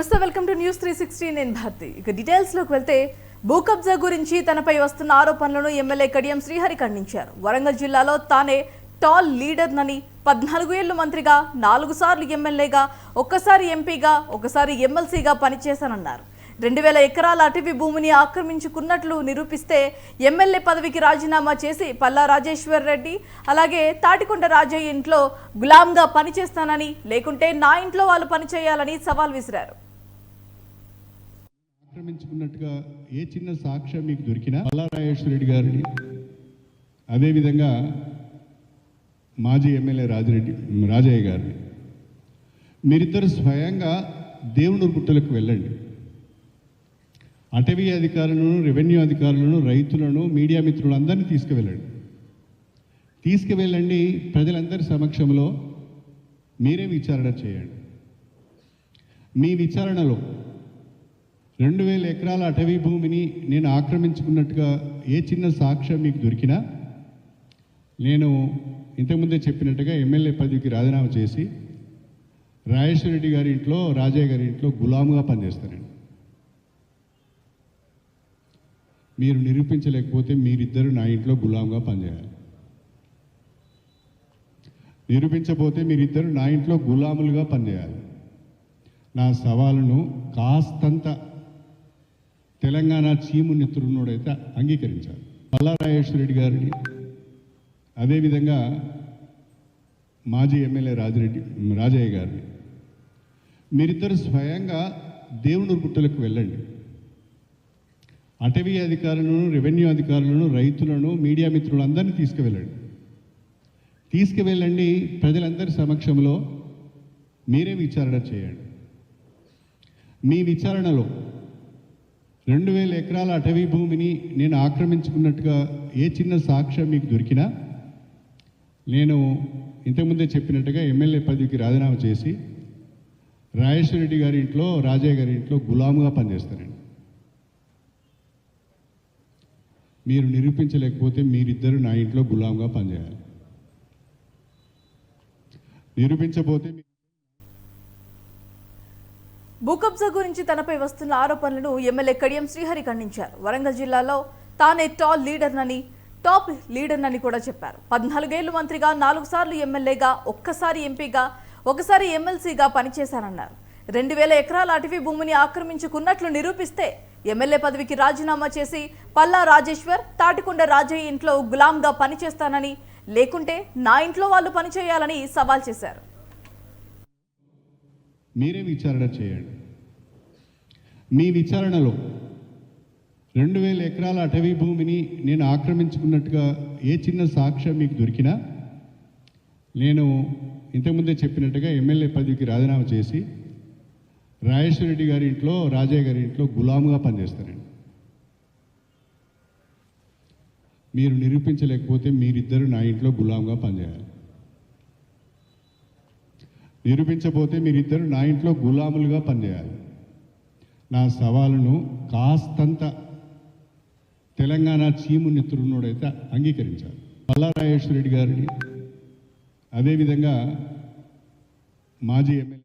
నమస్తే, welcome to news 360. నేను భారతి. ఇక డీటెయిల్స్ లోకి వెళ్తే భూ కబ్జా గురించి తనపై వస్తున్న ఆరోపణలను ఎమ్మెల్యే కడియం శ్రీహరి ఖండించారు. వరంగల్ జిల్లాలో తానే టాల్ లీడర్ నని, 14 ఏళ్లు మంత్రిగా, 4 సార్లు ఎమ్మెల్యేగా, ఒక్కసారి ఎంపీగా, ఒకసారి ఎమ్మెల్సీగా పనిచేశానన్నారు. 2000 ఎకరాల అటవీ భూమిని ఆక్రమించుకున్నట్లు నిరూపిస్తే ఎమ్మెల్యే పదవికి రాజీనామా చేసి పల్లా రాజేశ్వర్ రెడ్డి అలాగే తాటికొండ రాజయ్య ఇంట్లో గులాంగా పనిచేస్తానని, లేకుంటే నా ఇంట్లో వాళ్ళు పనిచేయాలని సవాల్ విసిరారు. ఆక్రమించుకున్నట్టుగా ఏ చిన్న సాక్ష్యం మీకు దొరికినా పల్లా రాజేశ్వర్ రెడ్డి గారిని, అదేవిధంగా మాజీ ఎమ్మెల్యే రాజయ్య గారిని, మీరిద్దరు స్వయంగా దేవుని గుట్టలకు వెళ్ళండి. అటవీ అధికారులను, రెవెన్యూ అధికారులను, రైతులను, మీడియా మిత్రులందరినీ తీసుకువెళ్ళండి. ప్రజలందరి సమక్షంలో మీరే విచారణ చేయండి. మీ విచారణలో 2000 ఎకరాల అటవీ భూమిని నేను ఆక్రమించుకున్నట్టుగా ఏ చిన్న సాక్ష్యం మీకు దొరికినా నేను ఇంతకుముందే చెప్పినట్టుగా ఎమ్మెల్యే పదవికి రాజీనామా చేసి రాజేశ్వర రెడ్డి గారి ఇంట్లో, రాజయ్య గారి ఇంట్లో గులాముగా పనిచేస్తానండి. మీరు నిరూపించలేకపోతే మీరిద్దరు నా ఇంట్లో గులాంగా పనిచేయాలి. నిరూపించకపోతే మీరిద్దరు నా ఇంట్లో గులాములుగా పనిచేయాలి. నా సవాలును కాస్తంత తెలంగాణ చీము నెత్తురున్నోడైతే అంగీకరించాలి. పల్లా రాజేశ్వర రెడ్డి గారిని, అదేవిధంగా మాజీ ఎమ్మెల్యే రాజయ్య గారిని, మీరిద్దరు స్వయంగా దేవుని గుట్టలకు వెళ్ళండి. అటవీ అధికారులను, రెవెన్యూ అధికారులను, రైతులను, మీడియా మిత్రులందరినీ తీసుకువెళ్ళండి. ప్రజలందరి సమక్షంలో మీరే విచారణ చేయండి. మీ విచారణలో 2000 ఎకరాల అటవీ భూమిని నేను ఆక్రమించుకున్నట్టుగా ఏ చిన్న సాక్ష్యం మీకు దొరికినా నేను ఇంతకుముందే చెప్పినట్టుగా ఎమ్మెల్యే పదవికి రాజీనామా చేసి రాజేశ్వర రెడ్డి గారి ఇంట్లో, రాజయ్య గారి ఇంట్లో గులాముగా పనిచేస్తానండి. మీరు నిరూపించలేకపోతే మీరిద్దరు నా ఇంట్లో గులాంగా పనిచేయాలి. నిరూపించకపోతే భూ కబ్జా గురించి తనపై వస్తున్న ఆరోపణలను ఎమ్మెల్యే కడియం శ్రీహరి ఖండించారు. వరంగల్ జిల్లాలో తానే టాల్ లీడర్ నని, టాప్ లీడర్ నని కూడా చెప్పారు. 14 ఏళ్లు మంత్రిగా, 4 సార్లు ఎమ్మెల్యేగా, ఒక్కసారి ఎంపీగా, ఒకసారి ఎమ్మెల్సీగా పనిచేశానన్నారు. 2000 ఎకరాల అటవీ భూమిని ఆక్రమించుకున్నట్లు నిరూపిస్తే ఎమ్మెల్యే పదవికి రాజీనామా చేసి పల్లా రాజేశ్వర్, తాటికొండ రాజయ్య ఇంట్లో గులాంగా పనిచేస్తానని, లేకుంటే నా ఇంట్లో వాళ్ళు పనిచేయాలని సవాల్ చేశారు. మీరే విచారణ చేయండి. మీ విచారణలో 2000 ఎకరాల అటవీ భూమిని నేను ఆక్రమించుకున్నట్టుగా ఏ చిన్న సాక్ష్యం మీకు దొరికినా నేను ఇంతకుముందే చెప్పినట్టుగా ఎమ్మెల్యే పదవికి రాజీనామా చేసి రాజేశ్వర రెడ్డి గారి ఇంట్లో, రాజయ్య గారి ఇంట్లో గులాముగా పనిచేస్తానండి. మీరు నిరూపించలేకపోతే మీరిద్దరు నా ఇంట్లో గులాంగా పనిచేయాలి. నిరూపించకపోతే మీరిద్దరు నా ఇంట్లో గులాములుగా పనిచేయాలి. నా సవాలును కాస్తంత తెలంగాణ చీము నెత్తురున్నోడైతే అంగీకరించాలి. పల్లా రాజేశ్వర రెడ్డి గారిని, అదేవిధంగా మాజీ ఎమ్మెల్యే